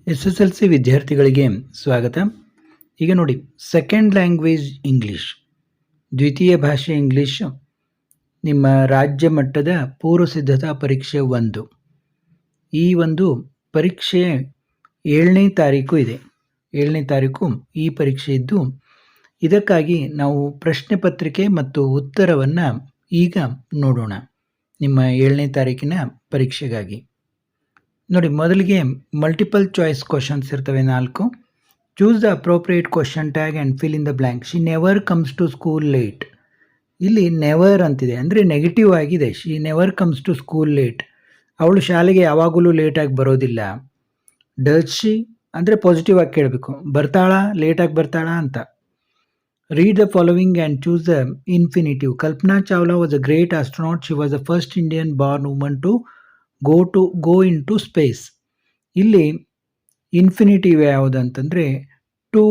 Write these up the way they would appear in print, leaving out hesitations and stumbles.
SSLC ವಿದ್ಯಾರ್ಥಿಗಳಿಗೆ ಸ್ವಾಗತ. ಈಗ ನೋಡಿ, ಸೆಕೆಂಡ್ ಲ್ಯಾಂಗ್ವೇಜ್ ಇಂಗ್ಲಿಷ್, ದ್ವಿತೀಯ ಭಾಷೆ ಇಂಗ್ಲಿಷ್, ನಿಮ್ಮ ರಾಜ್ಯ ಮಟ್ಟದ ಪೂರ್ವ ಸಿದ್ಧತಾ ಪರೀಕ್ಷೆ 1. ಈ ಒಂದು ಪರೀಕ್ಷೆ 7ನೇ ತಾರೀಕು ಇದೆ. 7ನೇ ತಾರೀಕು ಈ ಪರೀಕ್ಷೆ ಇದ್ದು, ಇದಕ್ಕಾಗಿ ನಾವು ಪ್ರಶ್ನೆ ಪತ್ರಿಕೆ ಮತ್ತು ಉತ್ತರವನ್ನು ಈಗ ನೋಡೋಣ. ನಿಮ್ಮ 7ನೇ ತಾರೀಕಿನ ಪರೀಕ್ಷೆಗಾಗಿ ನೋಡಿ, ಮೊದಲಿಗೆ ಮಲ್ಟಿಪಲ್ ಚಾಯ್ಸ್ ಕ್ವಶನ್ಸ್ ಇರ್ತವೆ 4. Choose the appropriate question tag and fill in the blank. She never comes to school late. ಇಲ್ಲಿ ನೆವರ್ ಅಂತಿದೆ, ಅಂದರೆ ನೆಗೆಟಿವ್ ಆಗಿದೆ. She never comes to school late, ಅವಳು ಶಾಲೆಗೆ ಯಾವಾಗಲೂ ಲೇಟಾಗಿ ಬರೋದಿಲ್ಲ. ಡಸ್ ಶಿ ಅಂದರೆ ಪಾಸಿಟಿವ್ ಆಗಿ ಕೇಳಬೇಕು, ಬರ್ತಾಳಾ, ಲೇಟಾಗಿ ಬರ್ತಾಳಾ ಅಂತ. Read the following and choose the infinitive. Kalpana Chawla was a great astronaut. She was the first Indian born woman to go into space. ಇಲ್ಲಿ ಇನ್ಫಿನಿಟಿವ್ ಯಾವುದು ಅಂತಂದರೆ ಟು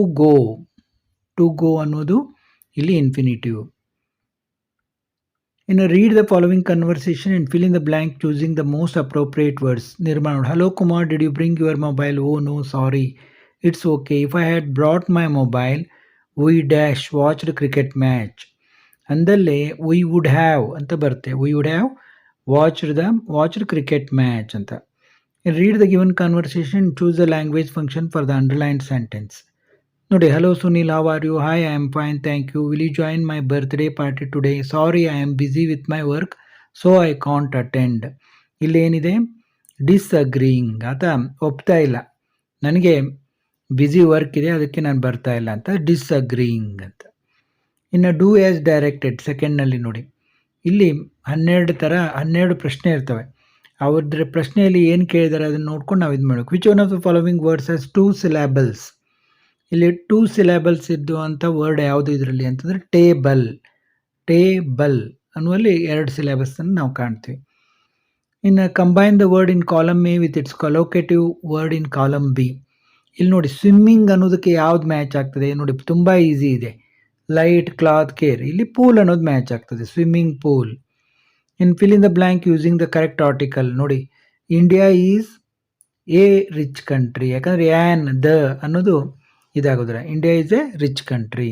ಗೋ ಅನ್ನೋದು ಇಲ್ಲಿ ಇನ್ಫಿನಿಟಿವ್. ಇನ್ನು read the following conversation and fill in the blank choosing the most appropriate words. ನಿರ್ಮಾಣ. Hello Kumar, did you bring your mobile? Oh no, sorry, it's okay. If I had brought my mobile we dash watched cricket match. ಅಂದಲ್ಲೇ we would have ಅಂತ ಬರುತ್ತೆ. We would have watched cricket match ಅಂತ. Read the given conversation, choose the language function for the underlined sentence. ನೋಡಿ, hello Sunil, how are you? Hi, I am fine, thank you. Will you join my birthday party today? Sorry, I am busy with my work, so I can't attend. ಇಲ್ಲೇನಿದೆ? Disagreeing. ಆತ ಒಪ್ತಾ ಇಲ್ಲ, ನನಗೆ busy work ಇದೆ, ಅದಕ್ಕೆ ನಾನು ಬರ್ತಾ ಇಲ್ಲ ಅಂತ ಡಿಸ್ಅಗ್ರೀಯಿಂಗ್ ಅಂತ. ಇನ್ನು ಡೂ ಆ್ಯಸ್ ಡೈರೆಕ್ಟೆಡ್ ಸೆಕೆಂಡ್ನಲ್ಲಿ ನೋಡಿ, ಇಲ್ಲಿ 12 ಪ್ರಶ್ನೆ ಇರ್ತವೆ. ಅವ್ರ ಪ್ರಶ್ನೆಯಲ್ಲಿ ಏನು ಕೇಳಿದ್ದಾರೆ ಅದನ್ನು ನೋಡ್ಕೊಂಡು ನಾವು ಇದು ಮಾಡಬೇಕು. Which one of the following words has 2 syllables? ಇಲ್ಲಿ 2 syllables ಇದ್ದು ಅಂತ ವರ್ಡ್ ಯಾವುದು ಇದರಲ್ಲಿ ಅಂತಂದರೆ ಟೇಬಲ್ ಅನ್ನುವಲ್ಲಿ 2 syllables ಅನ್ನು ನಾವು ಕಾಣ್ತೀವಿ. ಇನ್ನು combine the word in column A with its collocative word in column B. ಇಲ್ಲಿ ನೋಡಿ, ಸ್ವಿಮ್ಮಿಂಗ್ ಅನ್ನೋದಕ್ಕೆ ಯಾವ್ದು ಮ್ಯಾಚ್ ಆಗ್ತದೆ ನೋಡಿ, ತುಂಬ ಈಸಿ ಇದೆ. Light, cloth, care. ಇಲ್ಲಿ ಪೂಲ್ ಅನ್ನೋದು ಮ್ಯಾಚ್ ಆಗ್ತದೆ, swimming pool. In fill in the blank using the correct article. ನೋಡಿ, India is a rich country, ಯಾಕಂದರೆ ದ ಅನ್ನೋದು ಇದಾಗೋದಿಲ್ಲ. India is a rich country.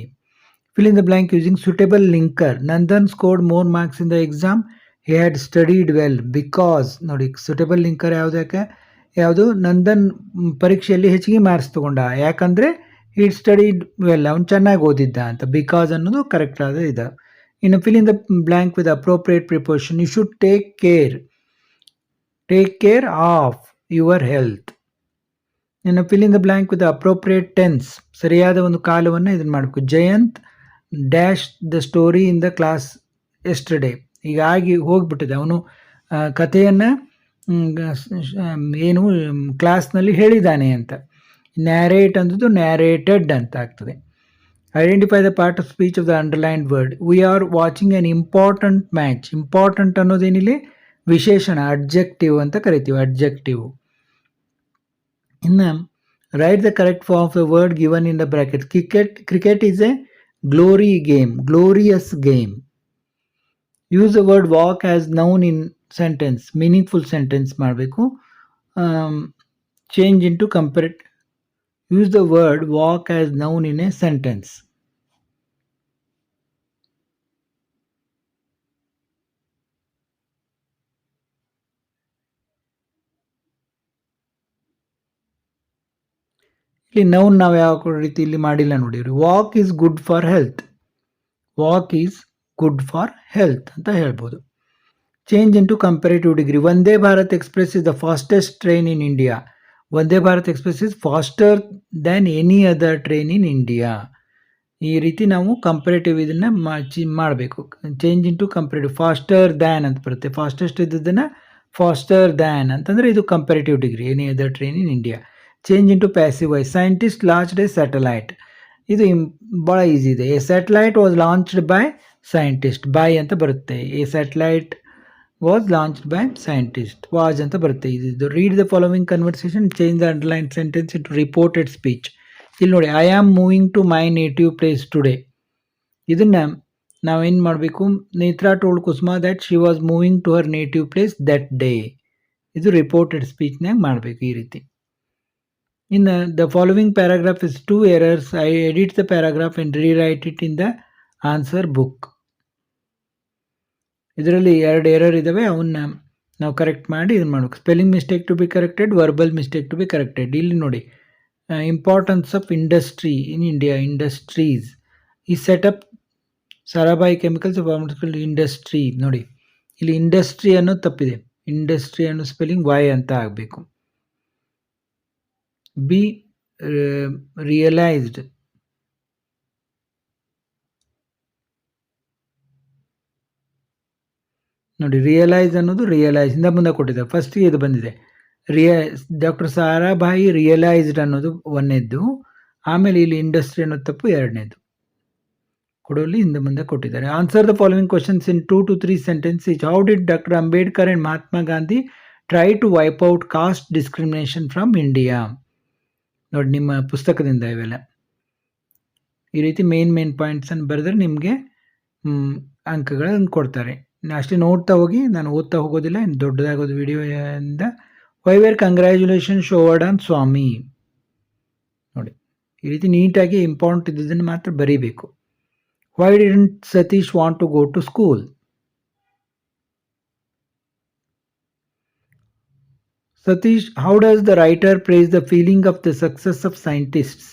Fill in the blank using suitable linker. Nandan scored more marks in the exam, he had studied well because. ನೋಡಿ, suitable linker ಯಾವುದು? ನಂದನ್ ಪರೀಕ್ಷೆಯಲ್ಲಿ ಹೆಚ್ಚಿಗೆ marks ತಗೊಂಡ, ಯಾಕಂದರೆ ಹಿ studied well, ಅವ್ನು ಚೆನ್ನಾಗಿ ಓದಿದ್ದ ಅಂತ. ಬಿಕಾಸ್ ಅನ್ನೋದು ಕರೆಕ್ಟ್ ಆದ ಇದು. ಇನ್ನು fill in the blank with appropriate preposition. You should take care of your health. ಇನ್ನು fill in the blank with appropriate tense. ಸರಿಯಾದ ಒಂದು ಕಾಲವನ್ನು ಇದನ್ನು ಮಾಡಬೇಕು. Jayant dash the story in the class yesterday. ಹೀಗಾಗಿ ಹೋಗ್ಬಿಟ್ಟಿದೆ, ಅವನು ಕಥೆಯನ್ನು ಏನು ಕ್ಲಾಸ್ನಲ್ಲಿ ಹೇಳಿದ್ದಾನೆ ಅಂತ. ನ್ಯಾರೇಟ್ ಅಂಥದ್ದು ನ್ಯಾರೇಟೆಡ್ ಅಂತ ಆಗ್ತದೆ. Identify the part of speech of the underlined word. We are watching an important match. Important ಅನ್ನೋದೇನಿಲ್ಲಿ ವಿಶೇಷಣ, ಅಡ್ಜೆಕ್ಟಿವ್ ಅಂತ ಕರಿತೀವಿ, ಅಡ್ಜೆಕ್ಟಿವ್. ಇನ್ನು write the correct form of the word given in the bracket. Cricket is a glorious game. Use the word walk as noun in sentence. Meaningful sentence ಮಾಡಬೇಕು. Change into comparative. Use the word walk as noun in a sentence. ಇಲ್ಲಿ noun ನಾವು ಯಾವ ರೀತಿ ಇಲ್ಲಿ ಮಾಡಿಲ್ಲ ನೋಡಿರಿ. Walk is good for health ಅಂತ ಹೇಳ್ಬೋದು. Change into comparative degree. Vande Bharat express is the fastest train in India. Vande Bharat express is faster than any other train in India. ಈ ರೀತಿ ನಾವು ಕಂಪೇರೇಟಿವ್ ಇದನ್ನು ಮಾಡಬೇಕು. Change into comparative. Faster than ಅಂತ ಬರುತ್ತೆ. Fastest ಇದ್ದದನ್ನು ಫಾಸ್ಟರ್ ದ್ಯಾನ್ ಅಂತಂದರೆ ಇದು comparative degree, any other train in India. Change into passive voice. Scientist launched a satellite. ಇದು ಭಾಳ ಈಸಿ ಇದೆ. A satellite was launched by scientist. By ಅಂತ ಬರುತ್ತೆ. A satellite was launched by scientist. Was ಅಂತ ಬರುತ್ತೆ ಇದು. Read the following conversation, change the underline sentence into reported speech. ಇಲ್ಲಿ ನೋಡಿ, I am moving to my native place today. ಇದನ್ನು ನಾವೇನು ಮಾಡಬೇಕು? Netra told Kusuma that she was moving to her native place that day. ಇದು reported ಸ್ಪೀಚ್ನಾಗ ಮಾಡಬೇಕು ಈ ರೀತಿ. In the following paragraph is 2 errors. I edit the paragraph and rewrite it in the answer book. ಇದರಲ್ಲಿ 2 error ಇದ್ದಾವೆ, ಅವನ್ನ ನಾವು ಕರೆಕ್ಟ್ ಮಾಡಿ ಇದನ್ನು ಮಾಡಬೇಕು. Spelling mistake to be corrected, verbal mistake to be corrected. ಇಲ್ಲಿ ನೋಡಿ, importance of industry in India, industries ಈ setup Sarabhai chemicals pharmaceutical industry. ನೋಡಿ ಇಲ್ಲಿ ಇಂಡಸ್ಟ್ರಿ ಅನ್ನೋದು ತಪ್ಪಿದೆ, ಇಂಡಸ್ಟ್ರಿ ಅನ್ನೋ ಸ್ಪೆಲ್ಲಿಂಗ್ ವೈ ಅಂತ ಆಗಬೇಕು. ಬಿ ರಿಯಲೈಸ್ಡ್, ನೋಡಿ ರಿಯಲೈಸ್ ಅನ್ನೋದು ರಿಯಲೈಸ್ ಇಂದ ಮುಂದೆ ಕೊಟ್ಟಿದ್ದಾರೆ. ಫಸ್ಟಿಗೆ ಇದು ಬಂದಿದೆ, ಡಾಕ್ಟರ್ ಸಾರಾಭಾಯಿ ರಿಯಲೈಸ್ಡ್ ಅನ್ನೋದು ಒಂದನೇದ್ದು, ಆಮೇಲೆ ಇಲ್ಲಿ ಇಂಡಸ್ಟ್ರಿ ಅನ್ನೋದು ತಪ್ಪು ಎರಡನೇದು. ಕೊಡೋಲ್ಲಿ ಹಿಂದೆ ಮುಂದೆ ಕೊಟ್ಟಿದ್ದಾರೆ. Answer the following questions in 2 to 3 sentences. How did doctor Ambedkar and Mahatma Gandhi try to wipe out caste discrimination from India? ನೋಡಿ ನಿಮ್ಮ ಪುಸ್ತಕದಿಂದ ಇವೆಲ್ಲ ಈ ರೀತಿ ಮೇನ್ ಪಾಯಿಂಟ್ಸನ್ನು ಬರೆದ್ರೆ ನಿಮಗೆ ಅಂಕಗಳನ್ನು ಕೊಡ್ತಾರೆ. ಅಷ್ಟೇ ನೋಡ್ತಾ ಹೋಗಿ, ನಾನು ಓದ್ತಾ ಹೋಗೋದಿಲ್ಲ, ಇನ್ನು ದೊಡ್ಡದಾಗೋದು ವಿಡಿಯೋಯಿಂದ. ವೈವೇರ್ ಕಂಗ್ರ್ಯಾಚುಲೇಷನ್ ಶೋವರ್ಡ್ ಆನ್ ಸ್ವಾಮಿ. ನೋಡಿ ಈ ರೀತಿ ನೀಟಾಗಿ ಇಂಪಾರ್ಟೆಂಟ್ ಇದ್ದದನ್ನು ಮಾತ್ರ ಬರೀಬೇಕು. Why didn't Satish want to go to school? Satish, how does the writer praise the feeling of the success of scientists?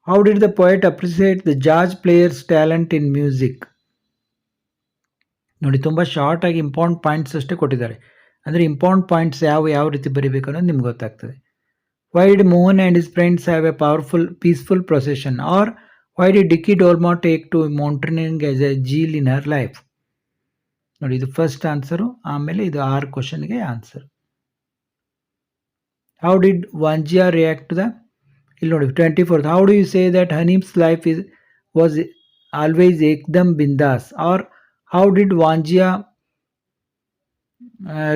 How did the poet appreciate the jazz player's talent in music? ನೋಡಿ ತುಂಬ short ಆಗಿ important points ಅಷ್ಟೇ ಕೊಟ್ಟಿದ್ದಾರೆ. ಅಂದರೆ important points ಯಾವ ರೀತಿ ಬರೀಬೇಕು ಅನ್ನೋದು ನಿಮ್ಗೆ ಗೊತ್ತಾಗ್ತದೆ. Why did Mohan and his friends have a powerful, peaceful procession? Or why did Dicky Dorma take to mountaineering as a jewel in her life? ನೋಡಿ ಇದು ಫಸ್ಟ್ ಆನ್ಸರು, ಆಮೇಲೆ ಇದು 6 ಕ್ವಶನ್ಗೆ answer. How did Wanjia react to the, ಇಲ್ಲಿ ನೋಡಿ 24th, how do you say that Haneem's life was always ಏಕ್ದಮ್ ಬಿಂದಾಸ್? Or how did Wanjia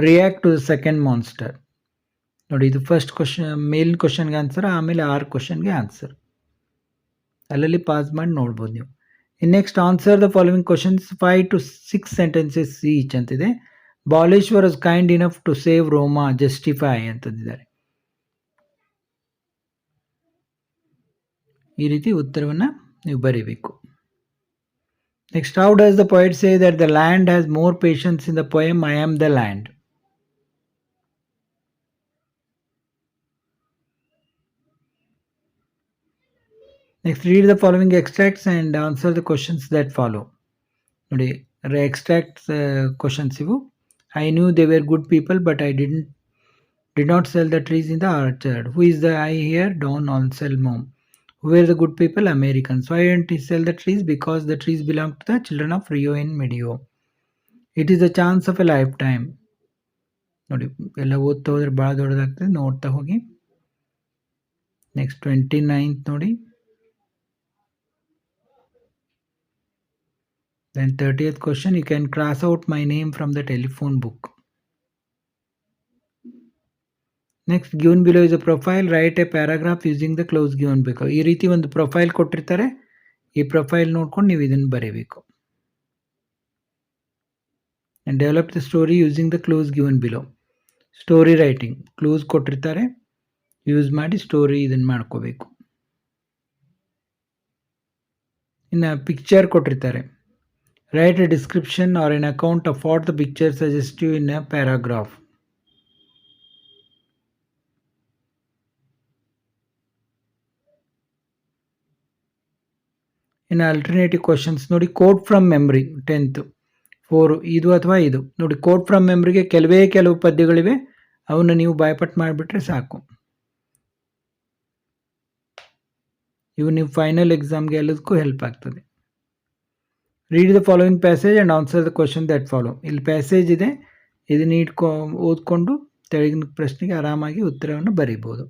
react to the second monster? ನೋಡಿ ಇದು ಫಸ್ಟ್ ಕ್ವಶನ್, ಮೇಲಿನ ಕ್ವಶನ್ಗೆ ಆನ್ಸರ್, ಆಮೇಲೆ 6 ಕ್ವಶನ್ಗೆ ಆನ್ಸರ್. ಅಲ್ಲಲ್ಲಿ ಪಾಸ್ ಮಾಡಿ ನೋಡ್ಬೋದು ನೀವು. Next answer the following questions 5 to 6 sentences each ಅಂತಿದೆ. Baleshwar was kind enough to save Roma, justify ಅಂತಂದಿದ್ದಾರೆ. ಈ ರೀತಿ ಉತ್ತರವನ್ನು ನೀವು ಬರೀಬೇಕು. Next, how does the poet say that the land has more patience in the poem I am the land? Next, read the following extracts and answer the questions that follow. ನೋಡಿ extracts questions ಇವು. I knew they were good people but I did not sell the trees in the orchard. Who is the I here Don Anselmo? Who were the good people? Americans. Why didn't he sell the trees? Because the trees belong to the children of Rio en Medio. It is the chance of a lifetime. ನೋಡಿ ಎಲ್ಲ ಓದ್ತಾ ಹೋದ್ರೆ ಭಾಳ ದೊಡ್ಡದಾಗ್ತದೆ, ನೋಡ್ತಾ ಹೋಗಿ. Next 29th ನೋಡಿ. Then 30th question, you can cross out my name from the telephone book. Next, given below is a profile. Write a paragraph using the clause given below. ಈ ರೀತಿ ಒಂದು ಪ್ರೊಫೈಲ್ ಕೊಟ್ಟಿರ್ತಾರೆ, ಈ ಪ್ರೊಫೈಲ್ ನೋಡ್ಕೊಂಡು ನೀವು ಇದನ್ನು ಬರೀಬೇಕು. And develop the story using the clues given below. Story writing, clues ಕೊಟ್ಟಿರ್ತಾರೆ, ಯೂಸ್ ಮಾಡಿ ಸ್ಟೋರಿ ಇದನ್ನು ಮಾಡ್ಕೋಬೇಕು. ಇನ್ನು ಪಿಕ್ಚರ್ ಕೊಟ್ಟಿರ್ತಾರೆ, write a description or an account of what the picture suggests you in a paragraph. ಇನ್ನು ಆಲ್ಟರ್ನೇಟಿವ್ ಕ್ವಶನ್ಸ್ ನೋಡಿ. Quote from memory 10th 4 ಇದು ಅಥವಾ ಇದು. ನೋಡಿ ಕೋಟ್ ಫ್ರಮ್ ಮೆಮ್ರಿಗೆ ಕೆಲವು ಪದ್ಯಗಳಿವೆ, ಅವನ್ನ ನೀವು ಬಾಯ್ಪಟ್ ಮಾಡಿಬಿಟ್ರೆ ಸಾಕು. ಇವು ನೀವು ಫೈನಲ್ ಎಕ್ಸಾಮ್ಗೆ ಎಲ್ಲದಕ್ಕೂ ಹೆಲ್ಪ್ ಆಗ್ತದೆ. Read the following passage and answer the question that follow. ಇಲ್ಲಿ ಪ್ಯಾಸೇಜ್ ಇದೆ, ಇದನ್ನು ಓದ್ಕೊಂಡು ತೆಳಗಿನ ಪ್ರಶ್ನೆಗೆ ಆರಾಮಾಗಿ ಉತ್ತರವನ್ನು ಬರೀಬೋದು.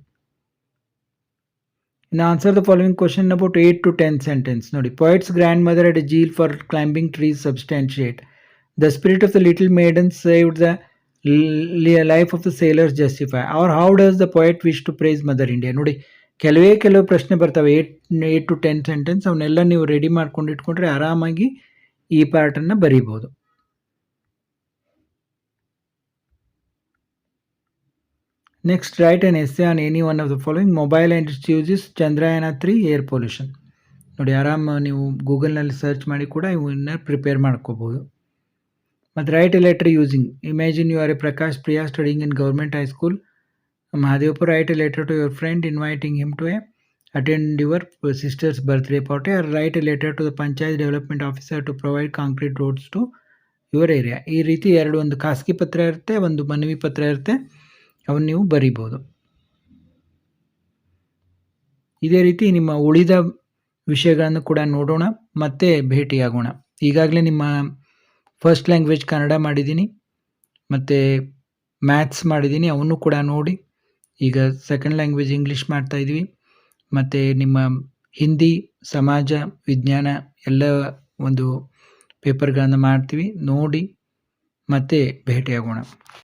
ಇನ್ನು answer the following question about 8 to 10 sentence. ನೋಡಿ, poet's grandmother at a zeal for climbing trees substantiate. The spirit of the little maiden saved the life of the sailors justify. Or how does the poet wish to praise mother India? ನೋಡಿ ಕೆಲವು ಪ್ರಶ್ನೆ ಬರ್ತವೆ 8 to 10 sentence. ಅವನ್ನೆಲ್ಲ ನೀವು ready ಮಾಡ್ಕೊಂಡು ಇಟ್ಕೊಂಡ್ರೆ ಆರಾಮಾಗಿ ಈ ಪಾರ್ಟನ್ನು ಬರೀಬೋದು. Next write an essay on any one of the following mobile and its uses Chandrayaan three air pollution. ನೋಡಿ ಆರಾಮ ನೀವು ಗೂಗಲ್ನಲ್ಲಿ ಸರ್ಚ್ ಮಾಡಿ ಕೂಡ ಇವನ್ನ ಪ್ರಿಪೇರ್ ಮಾಡ್ಕೋಬೋದು. ಮತ್ತು write a letter using imagine you are a Prakash Priya studying in government high school Mahadevapur. Write a letter to your friend inviting him to attend your sister's birthday party, or write a letter to the Panchayat Development Officer to provide concrete roads to your area. ಈ ರೀತಿ ಎರಡು, ಒಂದು ಖಾಸಗಿ ಪತ್ರ ಇರುತ್ತೆ, ಒಂದು ಮನವಿ ಪತ್ರ ಇರುತ್ತೆ, ಅವನ್ನ ನೀವು ಬರಿಬೋದು. ಇದೇ ರೀತಿ ನಿಮ್ಮ ಉಳಿದ ವಿಷಯಗಳನ್ನು ಕೂಡ ನೋಡೋಣ, ಮತ್ತೆ ಭೇಟಿಯಾಗೋಣ. ಈಗಾಗಲೇ ನಿಮ್ಮ ಫಸ್ಟ್ ಲ್ಯಾಂಗ್ವೇಜ್ ಕನ್ನಡ ಮಾಡಿದ್ದೀನಿ, ಮತ್ತು ಮ್ಯಾಥ್ಸ್ ಮಾಡಿದ್ದೀನಿ, ಅವನ್ನು ಕೂಡ ನೋಡಿ. ಈಗ ಸೆಕೆಂಡ್ ಲ್ಯಾಂಗ್ವೇಜ್ ಇಂಗ್ಲೀಷ್ ಮಾಡ್ತಾ ಇದ್ವಿ, ಮತ್ತು ನಿಮ್ಮ ಹಿಂದಿ, ಸಮಾಜ, ವಿಜ್ಞಾನ ಎಲ್ಲ ಒಂದು ಪೇಪರ್ಗಳನ್ನು ಮಾಡ್ತೀವಿ. ನೋಡಿ ಮತ್ತೆ ಭೇಟಿಯಾಗೋಣ.